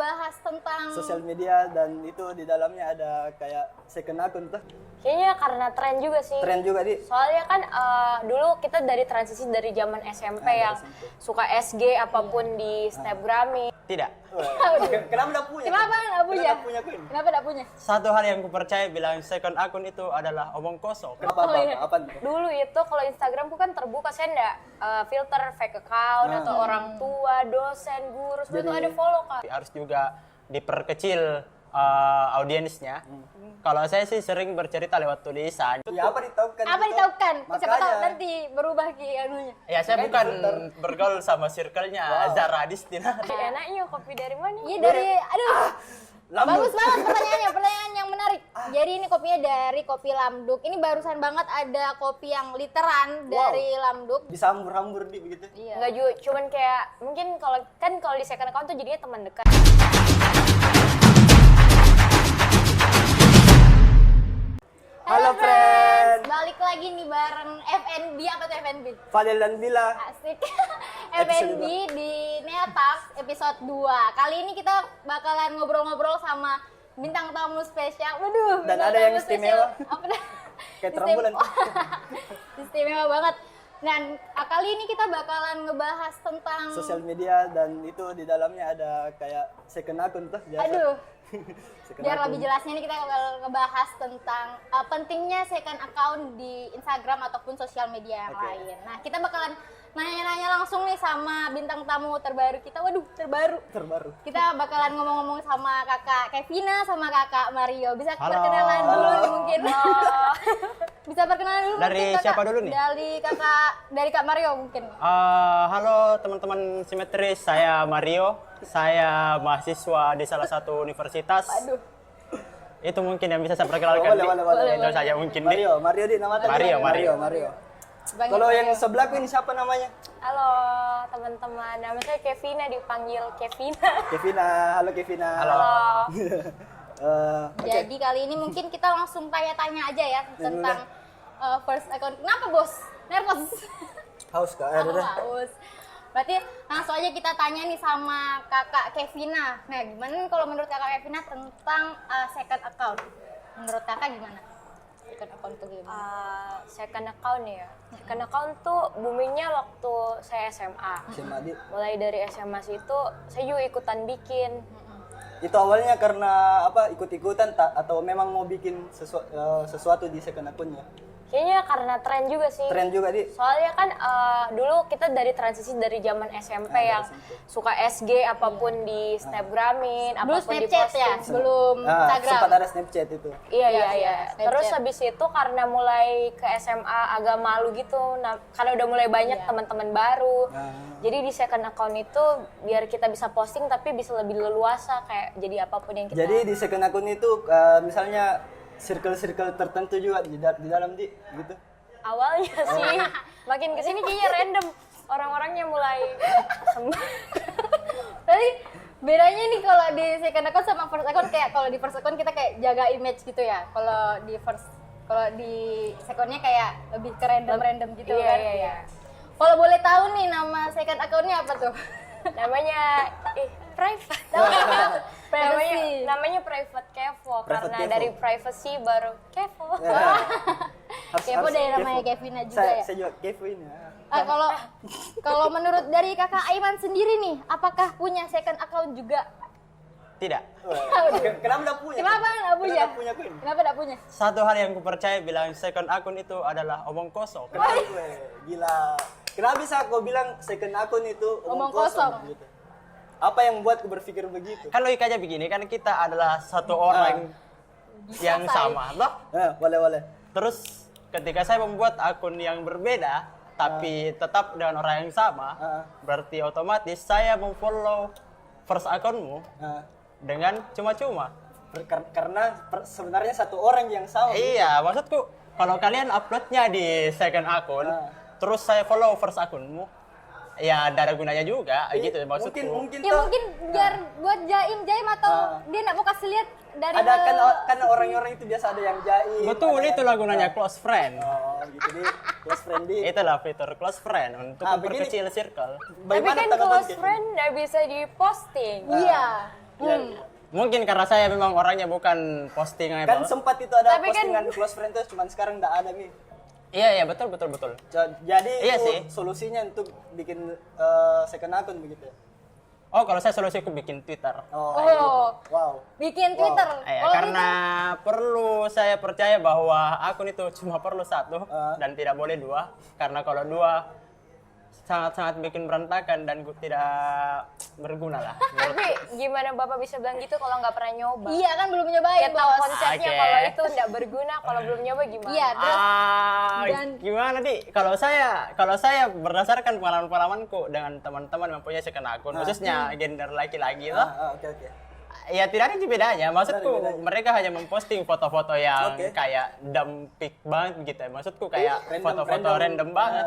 ngebahas tentang sosial media dan itu di dalamnya ada kayak second akun tuh. Kayaknya karena tren juga sih. Tren juga di. Soalnya kan dulu kita dari transisi dari zaman SMP yang suka SG apapun di Snapgramin. Tidak. Kenapa enggak punya? Kenapa nggak punya? Kenapa punya Queen? Kenapa nggak punya? Satu hal yang kupercaya bilang second akun itu adalah omong kosong. Kenapa Oh, iya. apa? Dulu itu kalau Instagramku kan terbuka, saya enggak filter fake account atau orang tua, dosen, guru, semua itu ada follow Kak. Harus juga diperkecil audiensnya. Kalau saya sih sering bercerita lewat tulisan. Ya apa ditahukan? Apa gitu? ditahukan? Siapa tahu Makanya. nanti berubah ki anunya. Ya saya bukan bergaul sama circle-nya Zara Adistina. Enaknya kopi dari mana? Iya dari, aduh, Lambung. bagus banget pertanyaannya, pertanyaan yang menarik. Jadi ini kopinya dari kopi Lamduk. Ini barusan banget ada kopi yang literan dari Lamduk. Bisa hambur-hambur di begitu. Iya. Enggak juga, cuman kayak mungkin kalau di second account tuh jadinya teman dekat. Halo friend. Balik lagi nih bareng FNB, apa tuh FNB? Fadel dan Bila. Asik. Episode FNB di Neatax episode 2. Kali ini kita bakalan ngobrol-ngobrol sama bintang tamu spesial. Waduh. Dan bintang ada yang tamu spesial. istimewa. Apa dah? Kayak terambulan. Istimewa banget. Dan kali ini kita bakalan ngebahas tentang Sosial media dan itu di dalamnya ada kayak second akun tuh biasa. aduh, Second biar akun. lebih jelasnya nih kita bakal ngebahas tentang pentingnya second account di Instagram ataupun sosial media yang Oke. lain. Nah, kita bakalan nanya-nanya langsung nih sama bintang tamu terbaru kita. Waduh, Terbaru. kita bakalan ngomong-ngomong sama kakak Kevina sama kakak Mario. Bisa Halo. perkenalan dulu nih mungkin. Bisa perkenalan dulu Dari mungkin, kakak. siapa dulu nih? Dari Kak Mario mungkin. Halo teman-teman simetris, saya Mario. Saya mahasiswa di salah satu universitas. Aduh. Itu mungkin yang bisa saya perkenalkan. Di. Boleh. Itu saja mungkin. Di. Mario di nama tadi. Mario. Banyak Kalau yang Mario. sebelahku ini siapa namanya? Halo teman-teman, nama saya Kevina, dipanggil Kevina. Kevina. Halo Kevina. Halo. Oke. Jadi kali ini mungkin kita langsung tanya-tanya aja ya tentang first account. Kenapa bos? Nervous? Haus Kak. Aku haus. Berarti langsung aja kita tanya nih sama kakak Kevina. Nah gimana nih kalau menurut kakak Kevina tentang second account? Menurut kakak gimana? Second account tuh gimana? Second account ya. Second account tuh boomingnya waktu saya SMA. Simadi. Mulai dari SMA situ saya juga ikutan bikin. Itu awalnya karena apa? Ikut-ikutan atau memang mau bikin sesuatu di second akunnya? Kayaknya karena tren juga sih. Tren juga di. Soalnya kan dulu kita dari transisi dari zaman SMP yang suka SG apapun di Snapgramin, Dulu apapun di Snapchat ya, posting. sebelum Instagram. Sempat ada Snapchat itu. Iya. Snapchat. Terus habis itu karena mulai ke SMA agak malu gitu, karena udah mulai banyak teman-teman baru. Jadi di second account itu biar kita bisa posting tapi bisa lebih leluasa kayak jadi apapun yang kita. Jadi di second akun itu misalnya circle-circle tertentu juga di dalam gitu. Awalnya sih, makin kesini kayaknya random. Orang-orangnya mulai Tapi bedanya nih kalau di second account sama first account, kayak kalau di first account kita kayak jaga image gitu ya. Kalau di secondnya kayak lebih ke random gitu kan. Iya. Kalau boleh tahu nih nama second accountnya apa tuh? Namanya private. Privacy. namanya private Kevo Private karena Kevo. dari privacy baru Kevo. Kepo dari namanya Kevina juga ya. Saya juga Kevo ini. Kalau menurut dari kakak Aiman sendiri nih, apakah punya second account juga? Tidak. Kenapa enggak punya? Kenapa nggak punya? Kenapa punya Queen? Kenapa nggak punya? Satu hal yang kupercaya bilang second akun itu adalah omong kosong. Kenapa gue? Gila. Kenapa bisa kau bilang second akun itu Omong kosong. gitu? Apa yang membuat kau berpikir begitu? Kan logikanya begini, kan kita adalah satu orang yang sama, toh? Boleh. Terus ketika saya membuat akun yang berbeda, tapi tetap dengan orang yang sama, berarti otomatis saya memfollow first akunmu dengan cuma-cuma. Karena sebenarnya satu orang yang sama. Iya, maksudku kalau kalian uploadnya di second akun, terus saya follow first akunmu, ya ada gunanya juga, gitu maksudku. Mungkin Ya mungkin biar buat jaim atau dia nggak mau kasih lihat dari ada kan orang-orang itu biasa ada yang jaim. Betul, ada yang- itulah gunanya close friend. Oh, gitu di close friend di. Itulah fitur close friend untuk Begini. memperkecil circle. Tapi Bagaimana kan tanggapan close Kevin? friend nggak bisa diposting. Iya. Iya, Mungkin karena saya memang orangnya bukan postingan. Kan sempat itu ada Tapi kan- postingan close friend tuh, cuman sekarang nggak ada nih. Iya, betul. Jadi Iya itu sih. solusinya untuk bikin second akun begitu ya. Oh, kalau saya solusi aku bikin Twitter. Oh, Wow. bikin Twitter. Ya, Kalau karena perlu saya percaya bahwa akun itu cuma perlu satu Ah. dan tidak boleh dua. Karena kalau dua sangat-sangat bikin berantakan dan tidak berguna lah. Tapi gimana Bapak bisa bilang gitu kalau nggak pernah nyoba? Iya kan belum nyobain, Ya tahu Bos. konsepnya Oke. kalau itu nggak berguna, kalau belum nyoba gimana? Iya, terus dan- Gimana Di? Kalau saya berdasarkan pengalamanku dengan teman-teman mempunyai second akun, khususnya gender laki-lagi loh. Oke. Ya tidak ada sih bedanya. Maksudku Tidak ada bedanya. mereka hanya memposting foto-foto yang Oke. kayak dumb pic banget gitu. Maksudku kayak Random, foto-foto random. random banget.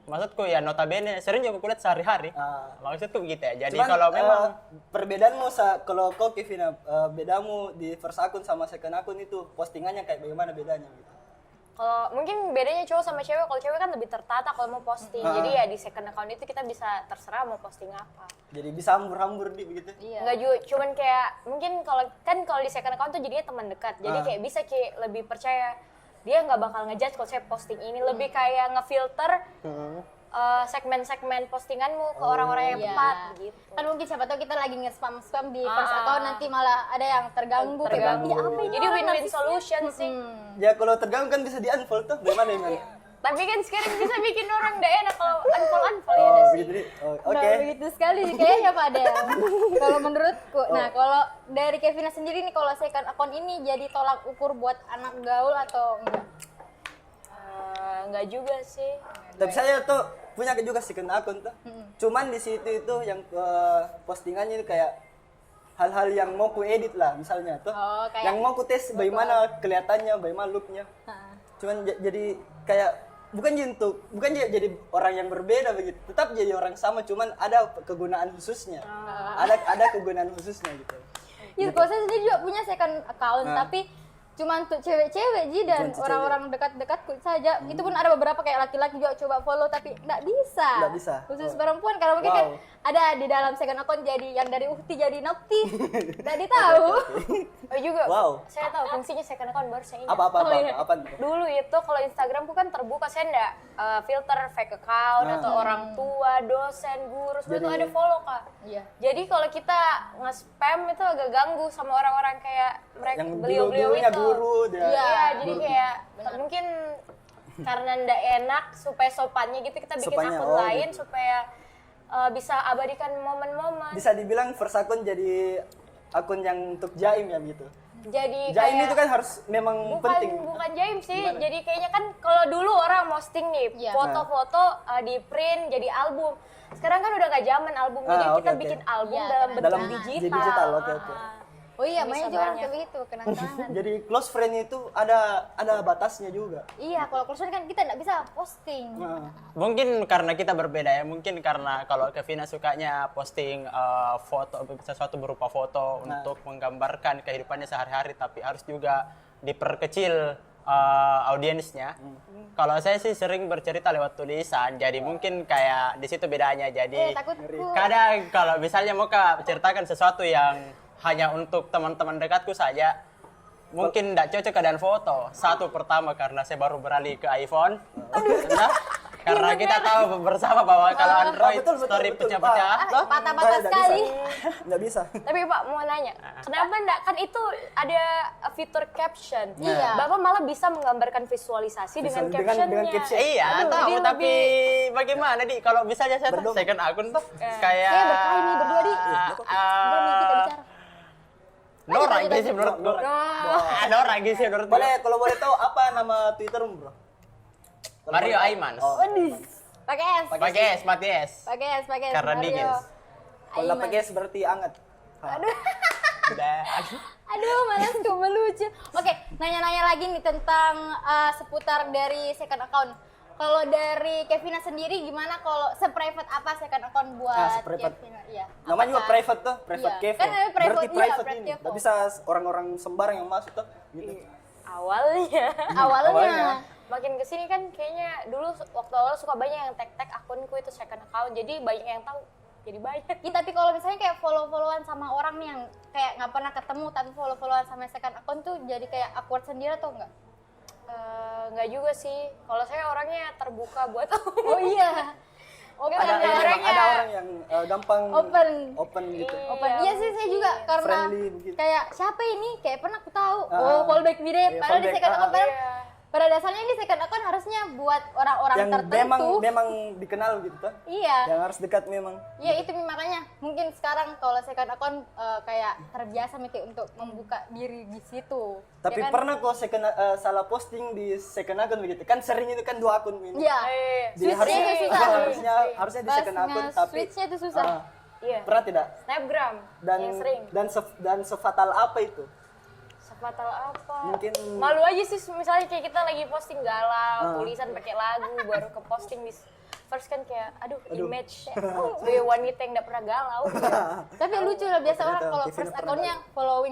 Maksudku ya notabene sering juga kulihat sehari-hari. Maksudku begitu ya. Jadi Cuman, kalau memang perbedaanmu kalau kau Kevin, bedamu di first akun sama second akun itu postingannya kayak bagaimana bedanya gitu? Kalau mungkin bedanya cowok sama cewek, kalau cewek kan lebih tertata kalau mau posting. Jadi ya di second account itu kita bisa terserah mau posting apa. Jadi bisa hambur-hambur di begitu. Iya. Enggak juga, cuman kayak mungkin kalau di second account tuh jadinya teman dekat. Jadi kayak bisa kayak lebih percaya dia nggak bakal ngejudge kalau saya posting ini, lebih kayak ngefilter segmen-segmen postinganmu ke orang-orang yang Iya. tepat gitu. Kan mungkin siapa tahu kita lagi nge-spam di first account nanti malah ada yang terganggu. Terganggu. Ya, apa ini Jadi orang win-win narsisnya? solution sih. Ya kalau terganggu kan bisa di-unfollow tuh, bagaimana ya? Tapi kan sekarang bisa bikin orang nggak enak kalau unfollow ya Oh, nggak sih? begitu. Oke. Nah, begitu sekali kayaknya Pak Del. Kalau menurutku. Nah, kalau dari Kevina sendiri nih kalau second account ini jadi tolak ukur buat anak gaul atau enggak? Nggak juga sih. Tapi saya tuh punya juga second akun tuh. Cuman di situ itu yang postingannya itu kayak hal-hal yang mau ku edit lah misalnya tuh. Oh, kayak yang mau ku tes bagaimana kelihatannya, bagaimana looknya. Cuman jadi kayak bukan jadi orang yang berbeda begitu. Tetap jadi orang sama, cuman ada kegunaan khususnya. Ada kegunaan khususnya gitu. Ya, kalau saya sendiri juga punya second account, tapi cuma untuk cewek-cewek Ji dan Cuma orang-orang dekat-dekatku saja. Itu pun ada beberapa kayak laki-laki juga coba follow tapi nggak bisa. Nggak bisa. Khusus perempuan karena mungkin kan Wow. ada di dalam second account jadi yang dari Ukti jadi Nokti. Nggak ditahu. Oh juga, Wow. saya tahu fungsinya second account baru saya ingat. Apa Oh, iya. apa? Dulu itu kalau Instagramku kan terbuka, saya nggak filter fake account atau orang tua, dosen, guru, semua itu ada follow Kak. Iya. Jadi kalau kita nge-spam itu agak ganggu sama orang-orang kayak mereka Yang beliau-beliau dulunya itu. guru dia. Iya. Iya, jadi kayak mungkin karena ndak enak supaya sopannya gitu kita bikin Sopannya, akun oh, lain gitu. supaya bisa abadikan momen-momen. Bisa dibilang first akun jadi akun yang untuk jaim ya gitu. Jadi Jaim kayak itu kan harus memang penting. bukan jaim sih. Gimana? Jadi kayaknya kan kalau dulu orang posting nih Iya. foto-foto di print jadi album. Sekarang kan udah nggak zaman album, jadi oke, kita oke. bikin album Iya, dalam bentuk dalam digital. digital, oke. Oh iya, Bisa banyak juga orang banyak. kayak begitu, kenang-kenangan. Jadi close friend itu ada batasnya juga. Iya, kalau close friend kan kita nggak bisa posting. Nah, mungkin karena kita berbeda ya. Mungkin karena kalau Kevina sukanya posting foto sesuatu berupa foto untuk menggambarkan kehidupannya sehari-hari, tapi harus juga diperkecil audiensnya. Kalau saya sih sering bercerita lewat tulisan, jadi mungkin kayak di situ bedanya. Jadi Takutku. kadang kalau misalnya mau Kak ceritakan sesuatu yang hanya untuk teman-teman dekatku saja, mungkin tidak cocok keadaan foto. Satu pertama karena saya baru beralih ke iPhone. Nah, karena kita tahu bersama bahwa kalau Android betul, story betul. pecah-pecah. Patah-patah Nggak sekali. Nggak bisa. Tapi Pak mau nanya, kenapa enggak kan itu ada fitur caption? Iya. Bapak malah bisa menggambarkan visualisasi dengan captionnya. dengan caption. Iya, Aduh, tahu, dia tapi bagaimana Di? Kalau misalnya saya Berdua. second akun tuh kayak Kayak berkah ini berdua Di. Berani kita bicara. Norak gitu sih menurut gue. Norak gitu sih menurut gue. Boleh kalau boleh tahu apa nama Twittermu, Bro? Mario Aimans. Pakai S. Pakai S, mati S. Pakai S, pakai S. Karena Mario. dingin. Kalau pakai S berarti anget. Udah. Aduh, malas tuh melucu. Oke, nanya-nanya lagi nih tentang seputar dari second account. Kalau dari Kevina sendiri gimana kalau se-private apa second account buat se-private. Kevina? Iya. Namanya juga Apakah- private tuh, private Iya. Kevo. Kan namanya private, Berarti iya, private private ini. Kevo. Nggak bisa orang-orang sembarang yang masuk tuh. Gitu. Awalnya. Awalnya. Makin kesini kan kayaknya dulu waktu awal suka banyak yang tag-tag akunku itu second account, jadi banyak yang tahu. jadi banyak. Iya, tapi kalau misalnya kayak follow-followan sama orang nih yang kayak nggak pernah ketemu tapi follow-followan sama second account tuh jadi kayak awkward sendiri atau enggak? Nggak juga sih, kalau saya orangnya terbuka buat Oh iya. Nggak, Ada orangnya ada orang yang gampang Open gitu. open. Iya sih saya juga karena Friendly begitu. kayak siapa ini kayak pernah aku tahu. Oh, follow back video Iya, padahal di follow back, second account padahal Iya. pada dasarnya ini second account harusnya buat orang-orang Yang tertentu. memang dikenal gitu tuh. Iya. Yang harus dekat memang. Ya itu makanya mungkin sekarang kalau second account kayak terbiasa mikir untuk membuka diri di situ. Tapi ya kan? pernah kok salah posting di second account begitu. Kan sering itu kan 2 akun ini. Iya. Jadi Switch-nya itu susah. harusnya di second Pas akun tapi switch-nya itu susah. Iya. pernah tidak? Snapgram Dan yang sering. dan sefatal apa itu? Sefatal apa? Mungkin Malu aja sih misalnya kayak kita lagi posting galau, tulisan pakai lagu baru ke posting di first kan kayak aduh. image sebagai wanita yang gak pernah galau. Tapi lucu lah biasa orang ternyata kalau Kevin first pernah account-nya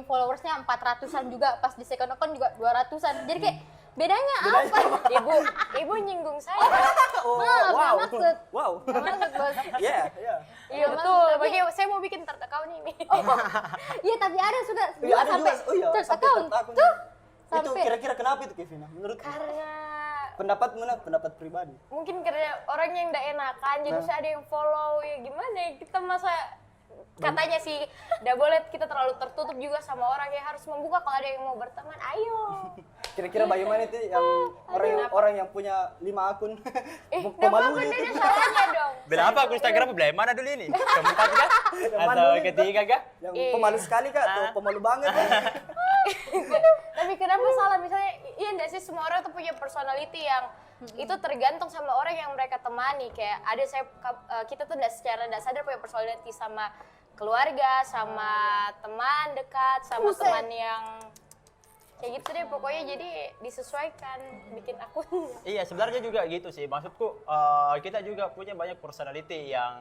followersnya 400-an juga, pas di second account juga 200-an. Jadi kayak bedanya apa? Ibu nyinggung saya. oh, Maaf, wow. nggak maksud. Wow. Nggak maksud, Bos. Iya. Iya Nggak betul. maksud, tapi- Makanya saya mau bikin third account ini. Iya, tapi ada sudah Iya, ada sampai juga. Oh iya, third sampai account. third account. Tuh. Itu Sampai kira-kira kenapa itu Kevin? Menurut Karena pendapatmu pendapat pribadi. mungkin karena orangnya yang gak enakan jadi saya ada yang follow ya gimana ya kita masa katanya sih udah boleh kita terlalu tertutup juga sama orang yang harus membuka kalau ada yang mau berteman ayo. Kira-kira bagaimana itu yang orang yang punya 5 akun? Gak apa-apa gitu. deh caranya dong. Beda apa akun Instagram belah yang mana dulu ini? Keempat kah? Atau dulu, ketiga kah? Yang pemalu sekali Kak, tuh pemalu banget. Tapi kenapa salah misalnya iya enggak sih semua orang tuh punya personality yang itu tergantung sama orang yang mereka temani kayak ada kita tuh secara tidak sadar punya personality sama keluarga, sama teman dekat, sama teman yang kayak gitu deh pokoknya jadi disesuaikan bikin akunnya. Iya, sebenarnya juga gitu sih. Maksudku kita juga punya banyak personality yang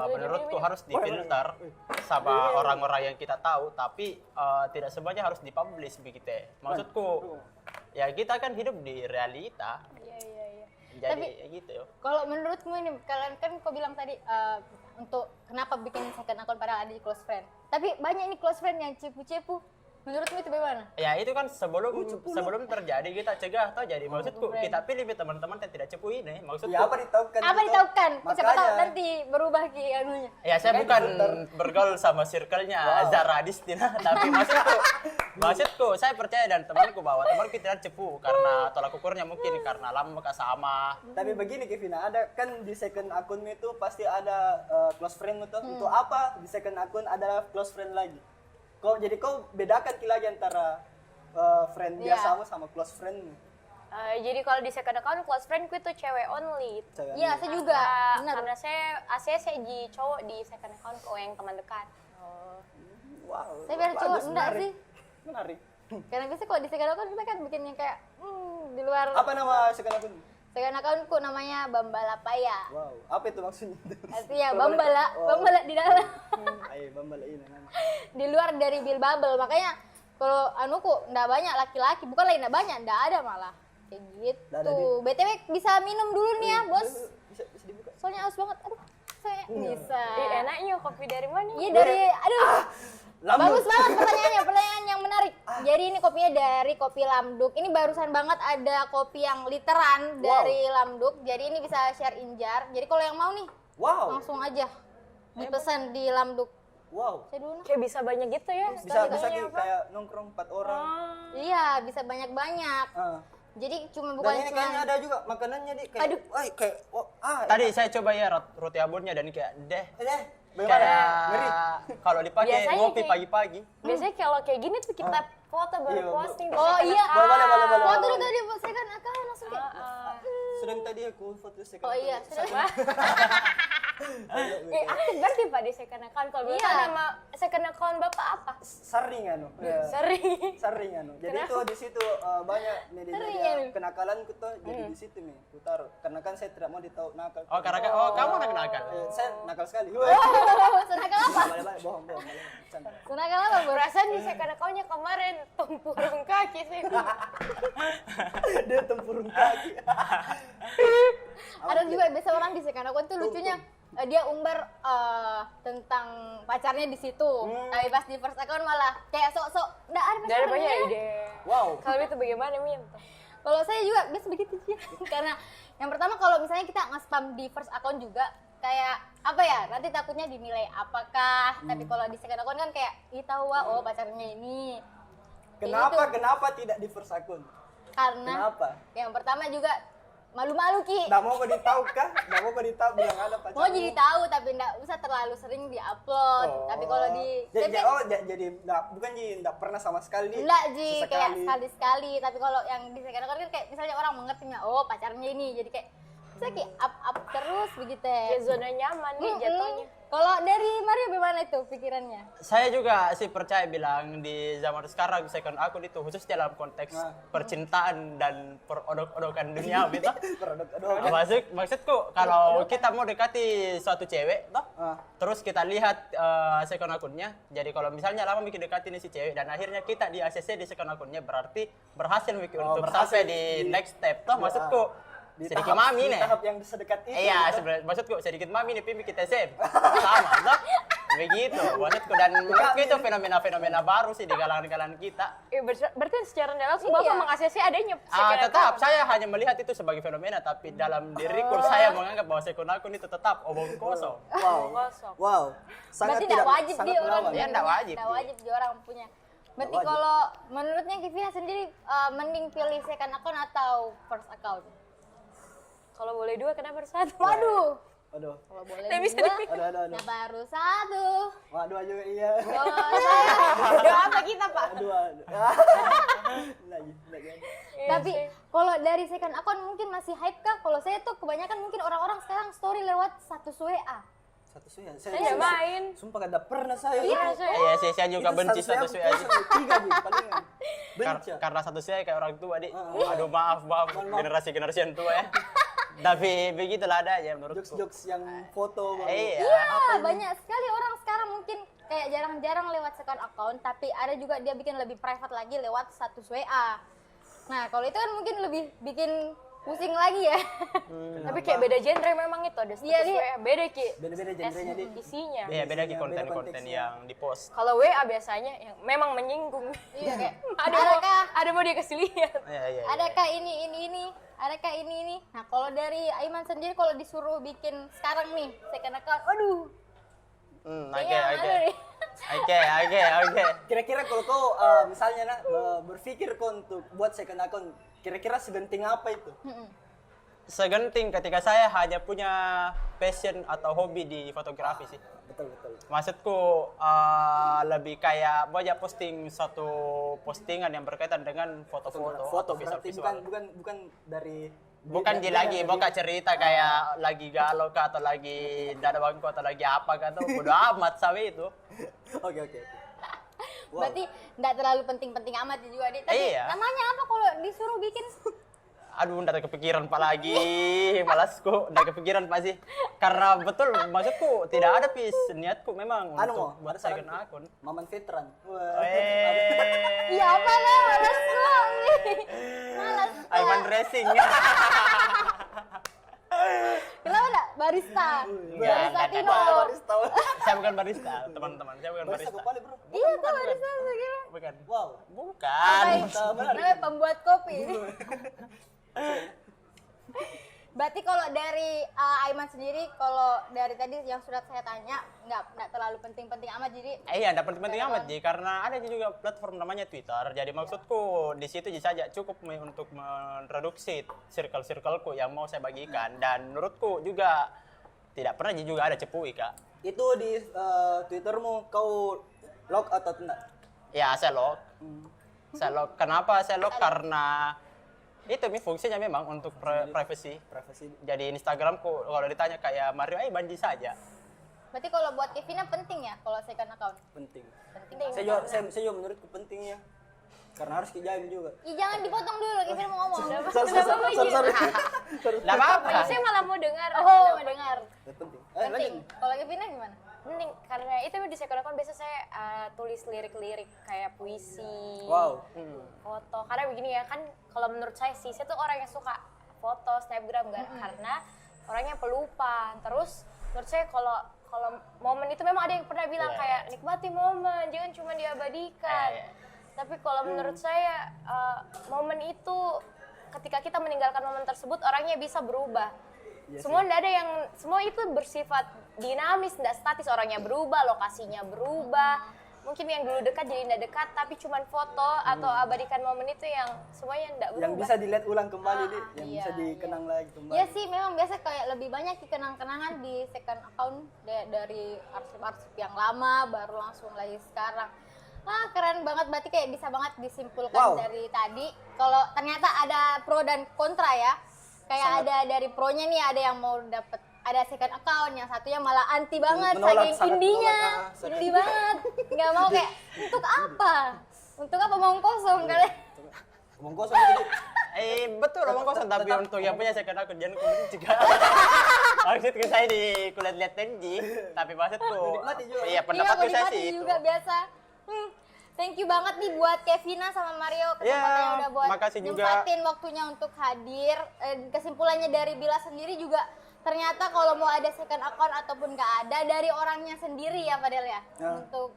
menurutku harus difilter sama orang-orang yang kita tahu, tapi tidak semuanya harus dipublish begitu. Maksudku ya kita kan hidup di realita. Iya. Jadi Tapi- ya gitu. kalau menurutmu ini kalian kan kau bilang tadi untuk kenapa bikin second account padahal ada di close friend. Tapi banyak nih close friend yang cepu-cepu. Menurutmu itu bagaimana? Ya itu kan sebelum terjadi kita cegah atau jadi maksudku kita pilih teman-teman yang tidak cepu ini. Maksudku Ya apa ditahukan? Apa gitu? ditahukan? Siapa tahu Makanya. nanti berubah ki anunya. ya saya bukan bergaul sama circle-nya Zara Distina, tapi maksudku saya percaya dan temanku bahwa temanku tidak cepu karena tolak ukurnya mungkin karena lama sama. Tapi begini Kevina, ada kan di second akunmu itu pasti ada close friend tuh. Untuk apa di second akun ada close friend lagi? Jadi kau bedakan lagi antara friend Iya. biasa sama close friend. Jadi kalau di second account close friend ku itu cewek only. Cewek Iya, saya juga. Benar. Karena saya ACC di cowok di second account ku yang teman dekat. Wow. Tapi ada cowok bagus, enggak menarik. sih? Menarik. Karena biasanya kalau di second account kita kan bikin yang kayak di luar. Apa nama second akun? Second accountku namanya Bambalapaya. Wow, apa itu maksudnya? Artinya Kalau boleh Bambala, tahu. Oh. Bambala di dalam. Ayo Bambala ini nama. Di luar dari Bill Bubble. Makanya kalau anuku enggak banyak laki-laki, bukan lagi enggak banyak, enggak ada malah. Kayak Nggak ada gitu. BTW bisa minum dulu nih ya, Bos. Bisa dibuka. Soalnya haus banget. Aduh, saya bisa. Enaknya kopi dari mana? Iya dari aduh. Lambung. Bagus banget pertanyaan yang menarik. Jadi ini kopinya dari kopi Lamduk. Ini barusan banget ada kopi yang literan dari Lamduk. Jadi ini bisa share in jar. Jadi kalau yang mau nih, Wow. langsung aja dipesan di Lamduk. Wow. Saya dulu nah. Kayak bisa banyak gitu ya. Bisa kayak nongkrong 4 orang. Iya, bisa banyak-banyak. Ah. Jadi cuma Dan bukan ini cuma kayaknya ada juga makanannya di kayak kayak Tadi saya coba ya roti abonnya dan kayak bagaimana? Ngeri. kayak kalau dipakai Biasanya ngopi kayak- pagi-pagi. Biasanya kalau kayak gini tuh kita foto baru Iya, posting. di Oh second iya. account. Boleh. Foto itu tadi saya kan akan langsung kayak. Sedang tadi aku foto second. Oh iya, sudah. Aktif berarti Pak di second account. Kalau Iya. bilang nama second account Bapak apa? Sering anu. Ya. Sering. Sering anu. Jadi itu di situ banyak Sering, media anu. kenakalanku tuh jadi di situ nih. Ku taruh. Karena kan saya tidak mau ditahu nakal. Oh karena kamu anak nakal. Saya nakal sekali. Senakal apa? Balik bohong. Canda. Senakal apa, Bos? Perasaan di second account-nya kemarin tempurung kaki sih. Dia tempurung kaki. Ada juga biasa orang di second account tuh lucunya dia umbar tentang pacarnya di situ. Tapi pas di first account malah kayak sok-sok nggak ada Gak ada banyak pacarnya. ide. Wow. Kalau itu bagaimana, Min? Kalau saya juga biasa begitu sih. Karena yang pertama kalau misalnya kita nge-spam di first account juga kayak apa ya, nanti takutnya dinilai apakah. Tapi kalau di second account kan kayak tahu oh pacarnya ini. Kayak gitu. Kenapa tidak di first account? Karena Kenapa? yang pertama juga malu-malu Ki. Nggak mau kau ditahu kah? Nggak mau kau ditahu bilang ada pacarnya? Mau jadi tahu tapi nggak usah terlalu sering diupload. Tapi kalau di jadi bukan nggak pernah sama sekali. enggak Ji, Sesekali. kayak sekali-sekali. Tapi kalau yang di second account kan kayak misalnya orang mengertinya, oh pacarnya ini. Jadi kayak saya kayak up terus begitu Ya zona nyaman nih jatuhnya. Kalau dari Mario gimana itu pikirannya? Saya juga sih percaya bilang di zaman sekarang second akun itu khusus dalam konteks percintaan dan perodok-odokan dunia gitu. Maksudku kalau kita mau dekati suatu cewek toh, terus kita lihat second akunnya. Jadi kalau misalnya lama bikin dekatin si cewek dan akhirnya kita di ACC di second akunnya berarti berhasil bikin untuk sampai di next step toh. Maksudku sedikit mami nih. Tahap yang sedekat itu. Iya, sebenarnya maksudku sedikit mami nih Pimi kita SM. Sama, toh? Begitu maksudku dan menurutku itu fenomena-fenomena baru sih di kalangan kita. Berarti secara tidak langsung Bapak meng-ACC adanya Tetap saya hanya melihat itu sebagai fenomena tapi dalam diriku saya menganggap bahwa second akun itu tetap omong kosong. Wow. Sangat Berarti tidak wajib sangat di orang melawan. Iya, nggak wajib. Nggak wajib di orang punya. Berarti wajib. kalau menurutnya Kivina sendiri mending pilih second account atau first account? Kalau boleh dua kenapa harus satu? Waduh. Aduh. Kalau boleh Nggak bisa dua, dipilih. Aduh. ya baru satu. Waduh juga iya. Kalau saya Udah apa kita, Pak? Aduh. Lagi. Tapi kalau dari second account mungkin masih hype kah? Kalau saya tuh kebanyakan mungkin orang-orang sekarang story lewat status WA. Satu suya. Saya nggak main. Sumpah kada pernah saya. Iya, Iya sih, saya juga benci status WA aja. Tiga di paling. Benci. Karena status saya kayak orang tua, Dik. Aduh, maaf generasi-generasi yang tua ya. Tapi begitulah adanya menurutku. Jokes-jokes yang foto baru. Iya. Iya, banyak sekali orang sekarang mungkin kayak jarang-jarang lewat second account, tapi ada juga dia bikin lebih private lagi lewat status WA. Nah, kalau itu kan mungkin lebih bikin pusing lagi ya. Tapi kayak beda genre memang itu ada status Iya, Di. WA. Beda Ki. Beda-beda genrenya di. Isinya. Iya, beda ki Beda konten-konten konteksnya. yang di-post. Kalau WA biasanya yang memang menyinggung. Iya kayak Ada mau dia kasih lihat. Iya. adakah ini, adakah ini. Nah, kalau dari Aiman sendiri kalau disuruh bikin sekarang nih second account, aduh. Oke. malu nih. Oke. Kira-kira kalau kau misalnya berpikir kau untuk buat second account, kira-kira segenting apa itu? Segenting ketika saya hanya punya passion atau hobi di fotografi sih. Betul. Maksudku lebih kayak banyak posting satu postingan yang berkaitan dengan foto-foto Foto atau berarti visual-visual. bukan dari Bukan cerita kayak lagi galau kah atau lagi dada bangku atau lagi apa kah tuh bodo amat sawi itu. Oke. Wow. Berarti enggak terlalu penting-penting amat juga dia. Tapi Iya. namanya apa kalau disuruh bikin? Aduh, nggak ada kepikiran Pak lagi. Malasku, nggak kepikiran Pak sih. Karena betul, maksudku tidak ada niatku memang untuk buat second akun. Maman veteran. Iya apa lah, malas banget. Malas. Aiman Racing. Kenapa enggak barista? Barista Enggak. Tino. Saya bukan barista, teman-teman. Saya bukan Barista barista. kepala bro. Iya, tuh barista segini. Bukan. Wow. Bukan. Namanya pembuat kopi. Berarti kalau dari Aiman sendiri, kalau dari tadi yang sudah saya tanya, nggak terlalu penting-penting amat, jadi Iya, nggak penting-penting amat Ji, karena ada juga platform namanya Twitter. Jadi maksudku di situ saja cukup untuk mereduksi circle-circleku yang mau saya bagikan. Dan menurutku juga tidak pernah juga ada cepui Kak. Itu di Twittermu kau log atau tidak? Ya, saya lock. Saya lock. Kenapa saya lock? Karena itu fungsinya memang untuk privacy. Jadi Instagramku kalau ditanya kayak Mario, banji saja. berarti kalau buat Kevina penting ya kalau second account? Penting. Penting. Saya juga menurutku pentingnya. Karena harus dijamin juga. Ih, jangan dipotong dulu, Kevina mau ngomong. Sorry. Nggak apa-apa. Saya malah mau dengar. Oh, dengar. Penting. Penting. Kalau Kevina gimana? Penting karena itu di second account biasa saya tulis lirik-lirik kayak puisi, Wow. foto. Karena begini ya kan, kalau menurut saya tuh orang yang suka foto snapgram karena orangnya pelupa. Terus menurut saya kalau momen itu memang ada yang pernah bilang kayak nikmati momen, jangan cuma diabadikan. Tapi kalau menurut saya momen itu ketika kita meninggalkan momen tersebut orangnya bisa berubah. Semua nggak ada yang, semua itu bersifat dinamis, nggak statis, orangnya berubah, lokasinya berubah. Mungkin yang dulu dekat jadi nggak dekat, tapi cuman foto atau abadikan momen itu yang semuanya nggak berubah. Yang bisa dilihat ulang kembali nih, yang bisa dikenang lagi kembali. Ya sih, memang biasa kayak lebih banyak kenang-kenangan di second account dari arsip-arsip yang lama baru langsung lagi sekarang. Wah, keren banget, berarti kayak bisa banget disimpulkan dari tadi kalau ternyata ada pro dan kontra ya. Kayak ada dari pro-nya nih, ada yang mau dapet ada second account, yang satunya malah anti banget, saking indinya, indie banget, nggak mau kayak untuk apa omong kosong kali. Omong kosong jadi. Betul omong kosong, tapi untuk yang punya second account jangan kemudian juga. Maksudku saya di kuliah lihat Tenji, tapi maksud tuh, iya pendapatku saya sih itu. Juga biasa. Thank you banget nih buat Kevina sama Mario kesempatannya udah buat nyempatin waktunya untuk hadir. Kesimpulannya dari Bila sendiri juga ternyata kalau mau ada second account ataupun nggak ada dari orangnya sendiri ya Fadel ya. Untuk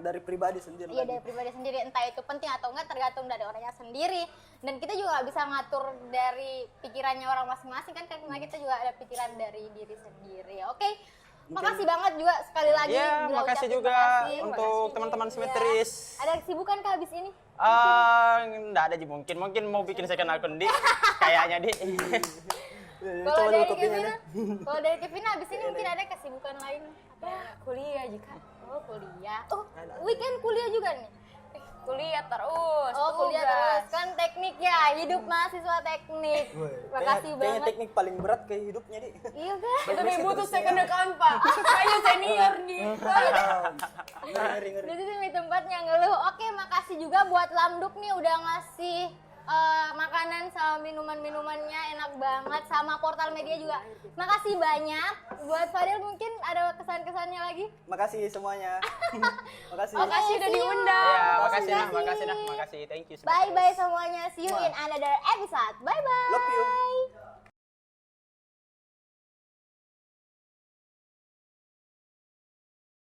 dari pribadi sendiri. Iya, dari pribadi sendiri, entah itu penting atau enggak tergantung dari orangnya sendiri. Dan kita juga nggak bisa ngatur dari pikirannya orang masing-masing kan, karena kita juga ada pikiran dari diri sendiri. Oke. Makasih banget juga sekali lagi. Iya, makasih juga untuk teman-teman simetris. Ada kesibukan kah habis ini? Nggak ada Ji, mungkin mau bikin second account di kayaknya di. Kalau dari Kevina habis ini mungkin ada kesibukan lain? Kuliah juga. Oh, kuliah. Oh, weekend kuliah juga nih. Kuliah terus. Oh, kuliah terus. Kan teknik ya, hidup mahasiswa teknik. Makasih banget. Kayaknya teknik paling berat ke hidupnya, Di. Iya kan? Itu nih butuh second account, Pak. Kayaknya senior nih. Ngeri. Di sini tempatnya ngeluh. Oke, makasih juga buat Lamduk nih udah ngasih makanan sama minuman-minumannya enak banget, sama Portal Media juga. Makasih banyak. Buat Fadel mungkin ada kesan-kesannya lagi? Makasih semuanya. Makasih. Makasih udah diundang. Ya, makasih. Thank you. Bye-bye semuanya. See you in another episode. Bye-bye.